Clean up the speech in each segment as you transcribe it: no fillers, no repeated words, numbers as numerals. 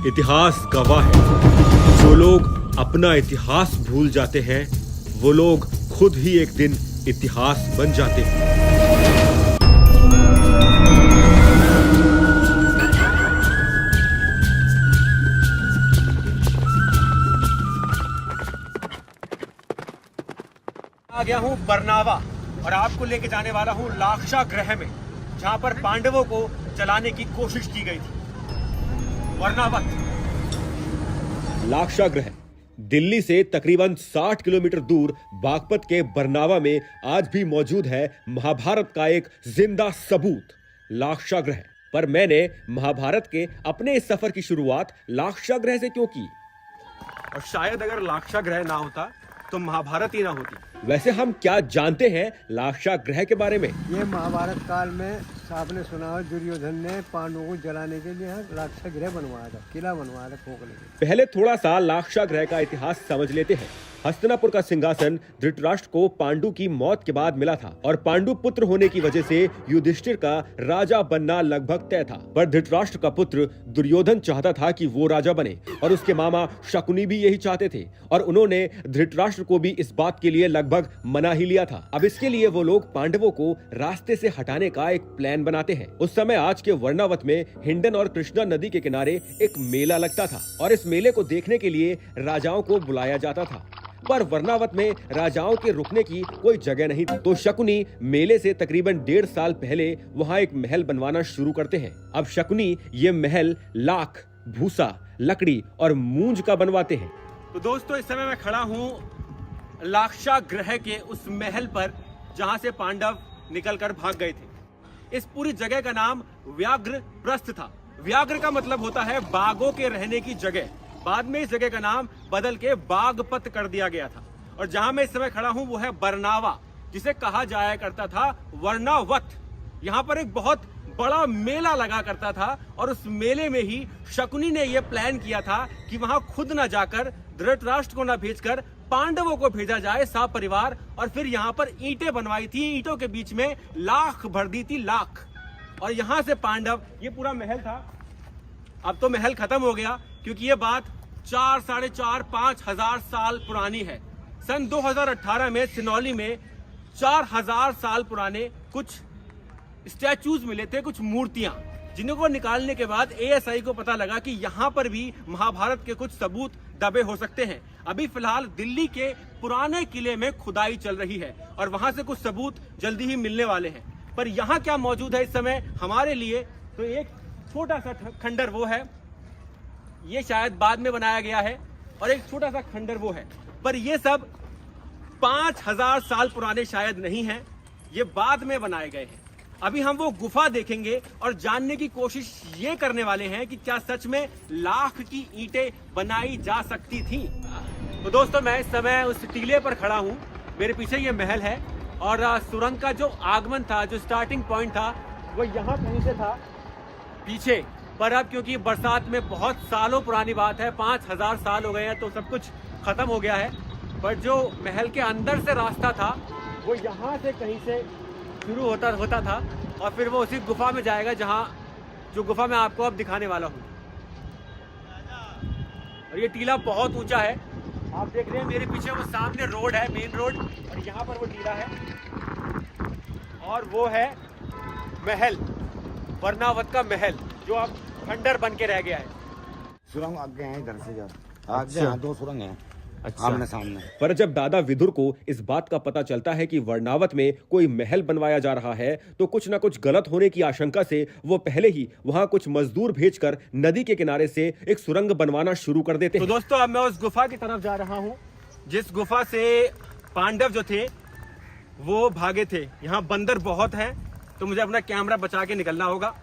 इतिहास गवाह है, जो लोग अपना इतिहास भूल जाते हैं वो लोग खुद ही एक दिन इतिहास बन जाते हैं। आ गया हूँ बरनावा और आपको लेके जाने वाला हूँ लाक्षा ग्रह में, जहाँ पर पांडवों को जलाने की कोशिश की गई थी। वर्णावत लाक्षा ग्रह दिल्ली से तकरीबन 60 किलोमीटर दूर बागपत के बरनावा में आज भी मौजूद है महाभारत का एक जिंदा सबूत, लाक्षा ग्रह। पर मैंने महाभारत के अपने इस सफर की शुरुआत लाक्षा ग्रह से क्यों की? और शायद अगर लाक्षा ग्रह ना होता तो महाभारत ही ना होती। वैसे हम क्या जानते हैं लाक्षा ग्रह के बारे में? ये महाभारत काल में आपने सुना हो, दुर्योधन ने पांडवों को जलाने के लिए लाक्षा ग्रह बनवाया था, किला बनवाया था खोखले के। पहले थोड़ा सा लाक्षा ग्रह का इतिहास समझ लेते हैं। हस्तिनापुर का सिंहासन धृतराष्ट्र को पांडु की मौत के बाद मिला था और पांडु पुत्र होने की वजह से युधिष्ठिर का राजा बनना लगभग तय था। पर धृतराष्ट्र का पुत्र दुर्योधन चाहता था कि वो राजा बने और उसके मामा शकुनी भी यही चाहते थे और उन्होंने धृतराष्ट्र को भी इस बात के लिए लगभग मना ही लिया था। अब इसके लिए वो लोग पांडवों को रास्ते से हटाने का एक प्लान बनाते हैं। उस समय आज के वर्णावत में हिंडन और कृष्णा नदी के किनारे एक मेला लगता था और इस मेले को देखने के लिए राजाओं को बुलाया जाता था। पर वर्णावत में राजाओं के रुकने की कोई जगह नहीं थी, तो शकुनी मेले से तकरीबन 1.5 साल पहले वहाँ एक महल बनवाना शुरू करते हैं। अब शकुनी ये महल लाख, भूसा, लकड़ी और मूंज का बनवाते हैं। तो दोस्तों, इस समय मैं खड़ा हूँ लाक्षा ग्रह के उस महल पर जहाँ से पांडव निकलकर भाग गए थे। इस पूरी जगह का नाम व्याघ्र प्रस्थ था। व्याघ्र का मतलब होता है बाघों के रहने की जगह। बाद में इस जगह का नाम बदल के बागपत कर दिया गया था। और जहां मैं इस समय खड़ा हूं वो है बरनावा, जिसे कहा जाया करता था वर्णावत। यहाँ पर एक बहुत बड़ा मेला लगा करता था और उस मेले में ही शकुनी ने यह प्लान किया था कि वहां खुद न जाकर, धृतराष्ट्र को न भेजकर पांडवों को भेजा जाए सपरिवार। और फिर यहाँ पर ईंटें बनवाई थी, ईंटों के बीच में लाख भर दी थी, लाख। और यहाँ से पांडव, ये पूरा महल था। अब तो महल खत्म हो गया क्योंकि ये बात 4, 4.5, 5 हजार साल पुरानी है। सन 2018 में सिनौली में 4000 साल पुराने कुछ स्टैचूज मिले थे, कुछ मूर्तियां, जिनको निकालने के बाद एएसआई को पता लगा कि यहाँ पर भी महाभारत के कुछ सबूत दबे हो सकते हैं। अभी फिलहाल दिल्ली के पुराने किले में खुदाई चल रही है और वहां से कुछ सबूत जल्दी ही मिलने वाले हैं। पर यहाँ क्या मौजूद है इस समय हमारे लिए, तो एक छोटा सा खंडर वो है, ये शायद बाद में बनाया गया है, और एक छोटा सा खंडर वो है। पर ये सब 5000 साल पुराने शायद नहीं हैं, ये बाद में बनाए गए हैं। अभी हम वो गुफा देखेंगे और जानने की कोशिश ये करने वाले हैं कि क्या सच में लाख की ईंटें बनाई जा सकती थी। तो दोस्तों, मैं इस समय उस टीले पर खड़ा हूँ, मेरे पीछे ये महल है और सुरंग का जो आगमन था, जो स्टार्टिंग पॉइंट था, वो यहाँ कहीं से था पीछे। पर अब क्योंकि बरसात में बहुत सालों पुरानी बात है, 5000 साल हो गए हैं, तो सब कुछ खत्म हो गया है। पर जो महल के अंदर से रास्ता था वो यहाँ से कहीं से शुरू होता था और फिर वो उसी गुफा में जाएगा, जो गुफा मैं आपको अब दिखाने वाला हूँ। और ये टीला बहुत ऊंचा है, आप देख रहे हैं मेरे पीछे वो सामने रोड है, मेन रोड, और यहाँ पर वो टीला है और वो है महल, वर्णावत का महल, जो अब खंडर बन के रह गया है। सुरंग आगे हैं, इधर से आगे यहाँ 2 सुरंग हैं, आमने सामने। पर जब दादा विदुर को इस बात का पता चलता है कि वर्णावत में कोई महल बनवाया जा रहा है, तो कुछ ना कुछ गलत होने की आशंका से वो पहले ही वहां कुछ मजदूर भेजकर नदी के किनारे से एक सुरंग बनवाना शुरू कर देते हैं। तो दोस्तों, अब मैं उस गुफा की तरफ जा रहा हूँ जिस गुफा से पांडव जो थे वो भागे थे। यहाँ बंदर बहुत हैं, तो मुझे अपना कैमरा बचा के निकलना होगा।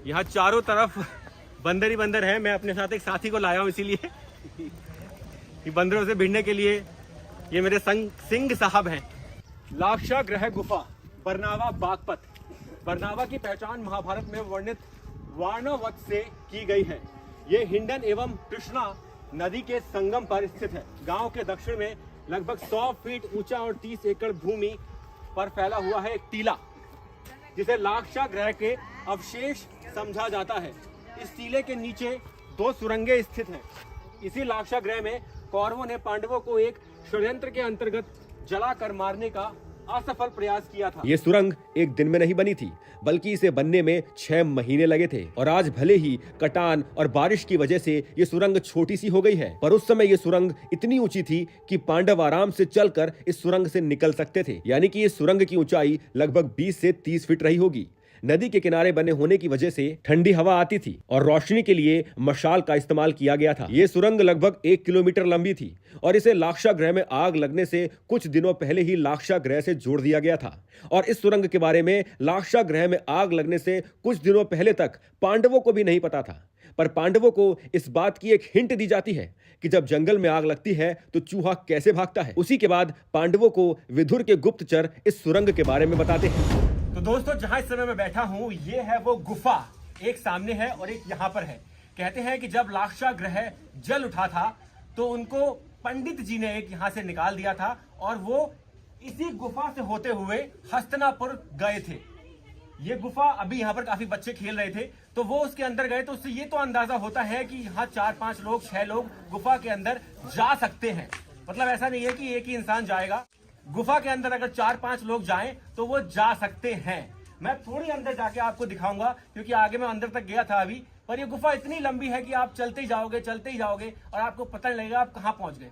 यहाँ चारों तरफ बंदर ही बंदर है। मैं अपने साथ एक साथी को लाया हूँ इसीलिए कि बंदरों से भिड़ने के लिए। ये मेरे संग सिंह साहब हैं। लाक्षा ग्रह गुफा, बरनावा, बागपत। बरनावा की पहचान महाभारत में वर्णित वर्णावत से की गई है। ये हिंडन एवं कृष्णा नदी के संगम पर स्थित है। गांव के दक्षिण में लगभग 100 फीट ऊंचा और 30 एकड़ भूमि पर फैला हुआ है एक टीला, जिसे लाक्षा ग्रह के अवशेष समझा जाता है। इस टीले के नीचे 2 सुरंगें स्थित हैं। इसी लाक्षा ग्रह में कौरवों ने पांडवों को एक षड्यंत्र के अंतर्गत जलाकर मारने का असफल प्रयास किया था। ये सुरंग एक दिन में नहीं बनी थी, बल्कि इसे बनने में 6 महीने लगे थे। और आज भले ही कटान और बारिश की वजह से ये सुरंग छोटी सी हो गई है, पर उस समय ये सुरंग इतनी ऊंची थी कि पांडव आराम से चलकर इस सुरंग से निकल सकते थे। यानी कि इस सुरंग की ऊंचाई लगभग 20 से 30 फीट रही होगी। नदी के किनारे बने होने की वजह से ठंडी हवा आती थी और रोशनी के लिए मशाल का इस्तेमाल किया गया था। ये सुरंग लगभग 1 किलोमीटर लंबी थी और इसे लाक्षा ग्रह में आग लगने से कुछ दिनों पहले ही लाक्षा ग्रह से जोड़ दिया गया था। और इस सुरंग के बारे में लाक्षा ग्रह में आग लगने से कुछ दिनों पहले तक पांडवों को भी नहीं पता था। पर पांडवों को इस बात की एक हिंट दी जाती है कि जब जंगल में आग लगती है तो चूहा कैसे भागता है। उसी के बाद पांडवों को विदुर के गुप्तचर इस सुरंग के बारे में बताते हैं। तो दोस्तों, जहां इस समय मैं बैठा हूं, ये है वो गुफा। एक सामने है और एक यहां पर है। कहते हैं कि जब लाक्षा ग्रह जल उठा था तो उनको पंडित जी ने एक यहां से निकाल दिया था और वो इसी गुफा से होते हुए हस्तिनापुर गए थे। ये गुफा, अभी यहाँ पर काफी बच्चे खेल रहे थे तो वो उसके अंदर गए, तो उससे ये तो अंदाजा होता है कि यहाँ 4-5 लोग 6 लोग गुफा के अंदर जा सकते हैं। मतलब ऐसा नहीं है कि एक ही इंसान जाएगा। गुफा के अंदर अगर 4-5 लोग जाएं तो वो जा सकते हैं। मैं थोड़ी अंदर जाके आपको दिखाऊंगा, क्योंकि आगे मैं अंदर तक गया था अभी, पर ये गुफा इतनी लंबी है कि आप चलते ही जाओगे और आपको पता नहीं लगेगा आप कहाँ पहुंच गए।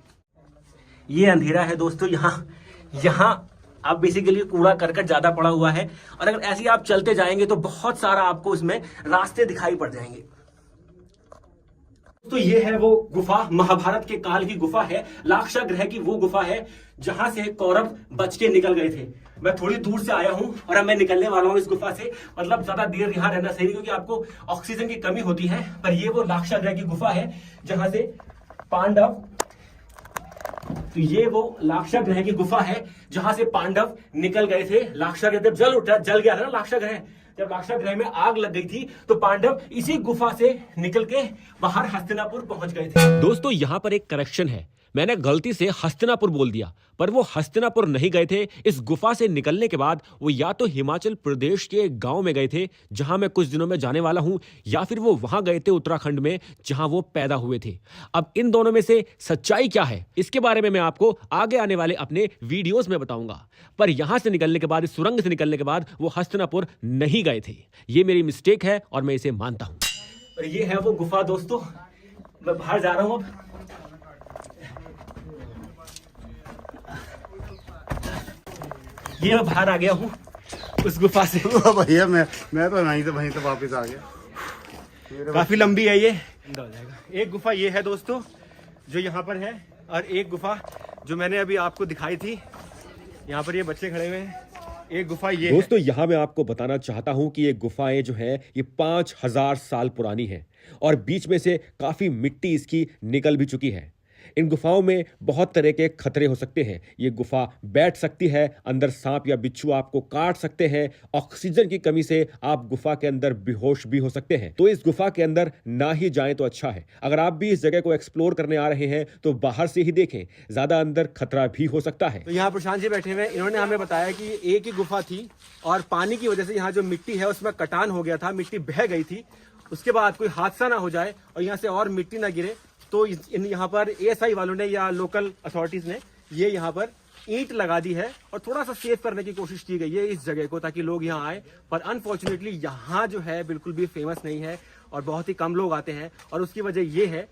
ये अंधेरा है दोस्तों। यहाँ अब बेसिकली कूड़ा करकट ज्यादा पड़ा हुआ है और अगर ऐसे ही आप चलते जाएंगे तो बहुत सारा आपको इसमें रास्ते दिखाई पड़ जाएंगे। तो ये है वो गुफा, महाभारत के काल की गुफा है। लाक्षा ग्रह की वो गुफा है जहां से कौरव बच के निकल गए थे। मैं थोड़ी दूर से आया हूं और अब मैं निकलने वाला हूं इस गुफा से। मतलब ज्यादा देर यहां रहना सही नहीं, क्योंकि आपको ऑक्सीजन की कमी होती है। पर ये वो लाक्षा ग्रह की गुफा है जहां से पांडव, तो ये वो लाक्षा ग्रह की गुफा है जहां से पांडव निकल गए थे। लाक्षा ग्रह जब जल गया था ना लाक्षा ग्रह, जब लाक्षा ग्रह में आग लग गई थी तो पांडव इसी गुफा से निकल के बाहर हस्तिनापुर पहुंच गए थे। दोस्तों, यहाँ पर एक करेक्शन है। मैंने गलती से हस्तिनापुर बोल दिया, पर वो हस्तिनापुर नहीं गए थे। इस गुफा से निकलने के बाद वो या तो हिमाचल प्रदेश के एक गांव में गए थे जहां मैं कुछ दिनों में जाने वाला हूं, या फिर वो वहां गए थे उत्तराखंड में जहां वो पैदा हुए थे। अब इन दोनों में से सच्चाई क्या है, इसके बारे में मैं आपको आगे आने वाले अपने वीडियोस में बताऊंगा। पर यहां से निकलने के बाद, इस सुरंग से निकलने के बाद वो हस्तिनापुर नहीं गए थे। ये मेरी मिस्टेक है और मैं इसे मानता हूं। और ये है वो गुफा दोस्तों। मैं बाहर जा रहा हूं अब। ये मैं बाहर आ गया हूँ उस गुफा से। भैया मैं तो वहीं तो वापस आ गया। काफी लंबी है ये। एक गुफा ये है दोस्तों जो यहाँ पर है, और एक गुफा जो मैंने अभी आपको दिखाई थी, यहाँ पर ये बच्चे खड़े हुए हैं। एक गुफा ये दोस्तों, यहाँ मैं आपको बताना चाहता हूँ कि ये गुफाएं जो है ये 5000 साल पुरानी है और बीच में से काफी मिट्टी इसकी निकल भी चुकी है। इन गुफाओं में बहुत तरह के खतरे हो सकते हैं। ये गुफा बैठ सकती है, अंदर सांप या बिच्छू आपको काट सकते हैं, ऑक्सीजन की कमी से आप गुफा के अंदर बेहोश भी हो सकते हैं। तो इस गुफा के अंदर ना ही जाएं तो अच्छा है। अगर आप भी इस जगह को एक्सप्लोर करने आ रहे हैं तो बाहर से ही देखें, ज्यादा अंदर खतरा भी हो सकता है। तो यहाँ प्रशांत जी बैठे हुए, इन्होंने हमें बताया कि एक ही गुफा थी और पानी की वजह से यहाँ जो मिट्टी है उसमें कटान हो गया था, मिट्टी बह गई थी। उसके बाद कोई हादसा ना हो जाए और यहाँ से और मिट्टी ना गिरे, तो यहाँ पर एएसआई वालों ने या लोकल अथॉरिटीज ने ये यहाँ पर ईंट लगा दी है और थोड़ा सा सेफ करने की कोशिश की गई है इस जगह को, ताकि लोग यहाँ आए। पर अनफॉर्चुनेटली यहाँ जो है बिल्कुल भी फेमस नहीं है और बहुत ही कम लोग आते हैं। और उसकी वजह ये है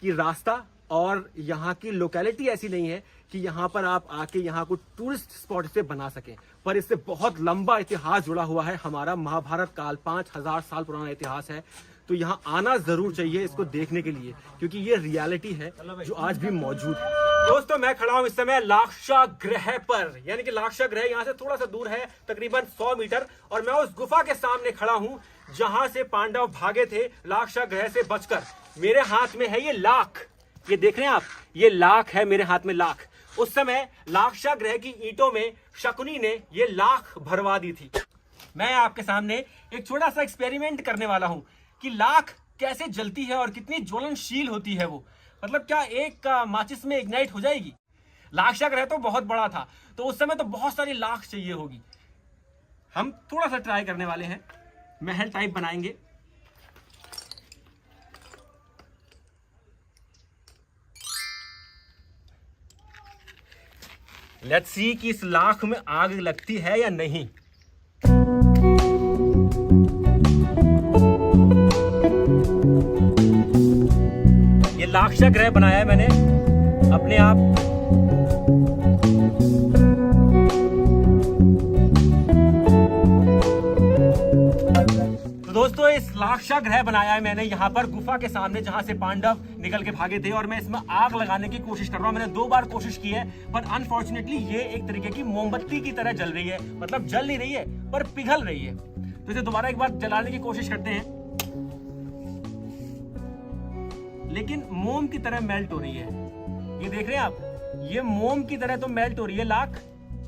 कि रास्ता और यहाँ की लोकेलिटी ऐसी नहीं है कि यहाँ पर आप आके यहाँ को टूरिस्ट स्पॉट से बना सकें। पर इससे बहुत लंबा इतिहास जुड़ा हुआ है। हमारा महाभारत काल 5000 साल पुराना इतिहास है। तो यहाँ आना जरूर चाहिए इसको देखने के लिए, क्योंकि ये रियलिटी है जो आज भी मौजूद है। दोस्तों, मैं खड़ा हूँ इस समय लाक्षा ग्रह पर, यानी कि लाक्षा ग्रह यहाँ से थोड़ा सा दूर है, तकरीबन 100 मीटर। और मैं उस गुफा के सामने खड़ा हूँ जहां से पांडव भागे थे लाक्षा ग्रह से बचकर। मेरे हाथ में है ये लाख, ये देख रहे हैं आप, ये लाख है मेरे हाथ में, लाख। उस समय लाक्षा ग्रह की ईंटों में शकुनी ने ये लाख भरवा दी थी। मैं आपके सामने एक छोटा सा एक्सपेरिमेंट करने वाला हूं कि लाख कैसे जलती है और कितनी ज्वलनशील होती है वो। मतलब क्या एक माचिस में इग्नाइट हो जाएगी? लाक्षा ग्रह तो बहुत बड़ा था, तो उस समय तो बहुत सारी लाख चाहिए होगी। हम थोड़ा सा ट्राई करने वाले हैं, महल टाइप बनाएंगे। लेट्स सी कि इस लाख में आग लगती है या नहीं। ये लाक्षा ग्रह बनाया है मैंने अपने आप। तो दोस्तों, इस लाक्षा ग्रह बनाया है मैंने यहाँ पर गुफा के सामने, जहां से पांडव निकल के भागे थे, और मैं इसमें आग लगाने की कोशिश कर रहा हूँ। मैंने 2 बार कोशिश की है, पर अनफॉर्चुनेटली ये एक तरीके की मोमबत्ती की तरह जल रही है। मतलब जल नहीं रही है, पर पिघल रही है। तो इसे दोबारा एक बार जलाने की कोशिश करते हैं, लेकिन मोम की तरह मेल्ट हो रही है। ये देख रहे हैं आप, ये मोम की तरह तो मेल्ट हो रही है लाख,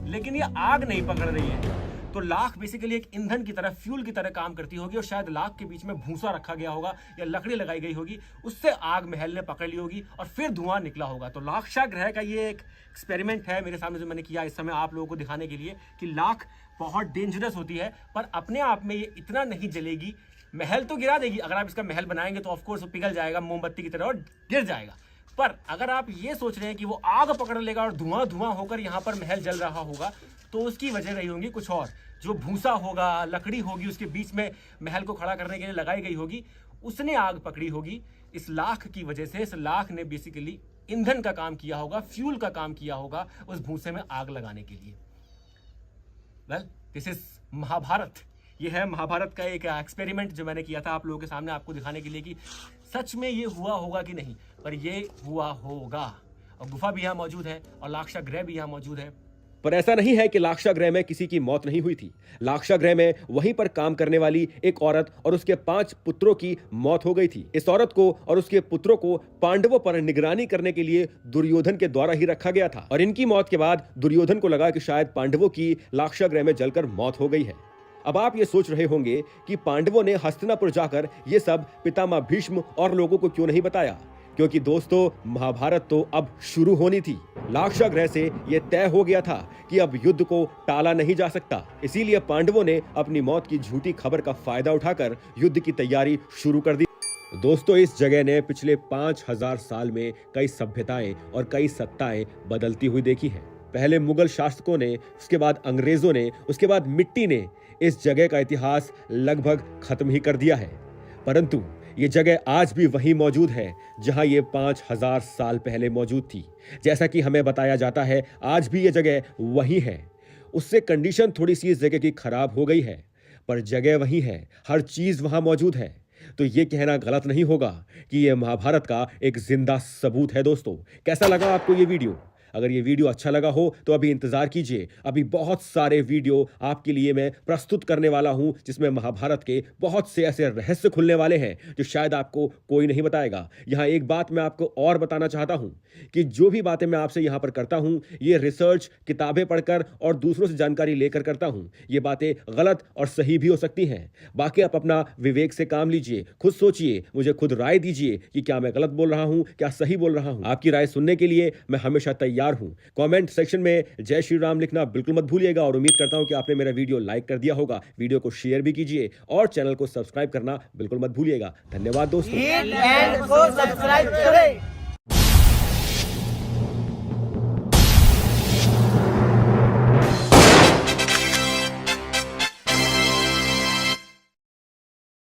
लेकिन ये आग नहीं पकड़ रही है। तो लाख बेसिकली एक ईंधन की तरह, फ्यूल की तरह काम करती होगी, और शायद लाख के बीच में भूसा रखा गया होगा या लकड़ी लगाई गई होगी, उससे आग महल ने पकड़ ली होगी और फिर धुआं निकला होगा। तो लाक्षा ग्रह का ये एक एक्सपेरिमेंट है मेरे सामने जो मैंने किया इस समय आप लोगों को दिखाने के लिए कि लाख बहुत डेंजरस होती है, पर अपने आप में ये इतना नहीं जलेगी। महल तो गिरा देगी, अगर आप इसका महल बनाएंगे तो ऑफकोर्स वो पिघल जाएगा मोमबत्ती की तरह और गिर जाएगा। पर अगर आप ये सोच रहे हैं कि वो आग पकड़ लेगा और धुआं धुआं होकर यहाँ पर महल जल रहा होगा, तो उसकी वजह रही होंगी कुछ और। जो भूसा होगा, लकड़ी होगी, उसके बीच में महल को खड़ा करने के लिए लगाई गई होगी, उसने आग पकड़ी होगी। इस लाख की वजह से, इस लाख ने बेसिकली ईंधन का काम किया होगा, फ्यूल का काम किया होगा उस भूसे में आग लगाने के लिए। Well, this is Mahabharat. ये है महाभारत का एक एक्सपेरिमेंट जो मैंने किया था आप लोगों के सामने आपको दिखाने के लिए कि सच में ये हुआ होगा कि नहीं, पर ये हुआ होगा। और गुफा भी यहाँ मौजूद है और लाक्षा ग्रह भी यहाँ मौजूद है। पर ऐसा नहीं है कि लाक्षा ग्रह में किसी की मौत नहीं हुई थी। लाक्षा ग्रह में वहीं पर काम करने वाली एक औरत और उसके 5 पुत्रों की मौत हो गई थी। इस औरत को और उसके पुत्रों को पांडवों पर निगरानी करने के लिए दुर्योधन के द्वारा ही रखा गया था, और इनकी मौत के बाद दुर्योधन को लगा कि शायद पांडवों की लाक्षा ग्रह में जलकर मौत हो गई है। अब आप ये सोच रहे होंगे कि पांडवों ने हस्तिनापुर जाकर ये सब पितामह भीष्म और लोगों को क्यों नहीं बताया, क्योंकि दोस्तों महाभारत तो अब शुरू होनी थी। लाक्षा ग्रह से यह तय हो गया था कि अब युद्ध को टाला नहीं जा सकता। इसीलिए पांडवों ने अपनी मौत की झूठी खबर का फायदा उठाकर युद्ध की तैयारी शुरू कर दी। दोस्तों, इस जगह ने पिछले 5000 साल में कई सभ्यताएं और कई सत्ताएं बदलती हुई देखी हैं। पहले मुगल शासकों ने, उसके बाद अंग्रेजों ने, उसके बाद मिट्टी ने इस जगह का इतिहास लगभग खत्म ही कर दिया है। परंतु ये जगह आज भी वहीं मौजूद है जहां ये 5000 साल पहले मौजूद थी। जैसा कि हमें बताया जाता है, आज भी ये जगह वहीं है। उससे कंडीशन थोड़ी सी इस जगह की खराब हो गई है, पर जगह वहीं है, हर चीज वहां मौजूद है। तो ये कहना गलत नहीं होगा कि ये महाभारत का एक जिंदा सबूत है। दोस्तों, कैसा लगा आपको ये वीडियो? अगर ये वीडियो अच्छा लगा हो तो अभी इंतजार कीजिए, अभी बहुत सारे वीडियो आपके लिए मैं प्रस्तुत करने वाला हूं, जिसमें महाभारत के बहुत से ऐसे रहस्य खुलने वाले हैं जो शायद आपको कोई नहीं बताएगा। यहां एक बात मैं आपको और बताना चाहता हूं कि जो भी बातें मैं आपसे यहां पर करता हूं, ये रिसर्च, किताबें पढ़कर और दूसरों से जानकारी लेकर करता हूं। ये बातें गलत और सही भी हो सकती हैं। बाकी आप अपना विवेक से काम लीजिए, खुद सोचिए, मुझे खुद राय दीजिए कि क्या मैं गलत बोल रहा हूं, क्या सही बोल रहा हूं। आपकी राय सुनने के लिए मैं हमेशा तैयार हूं। कमेंट सेक्शन में जय श्री राम लिखना बिल्कुल मत भूलिएगा, और उम्मीद करता हूं कि आपने मेरा वीडियो लाइक कर दिया होगा। वीडियो को शेयर भी कीजिए और चैनल को सब्सक्राइब करना बिल्कुल मत भूलिएगा। धन्यवाद दोस्तों। सब्सक्राइब करें।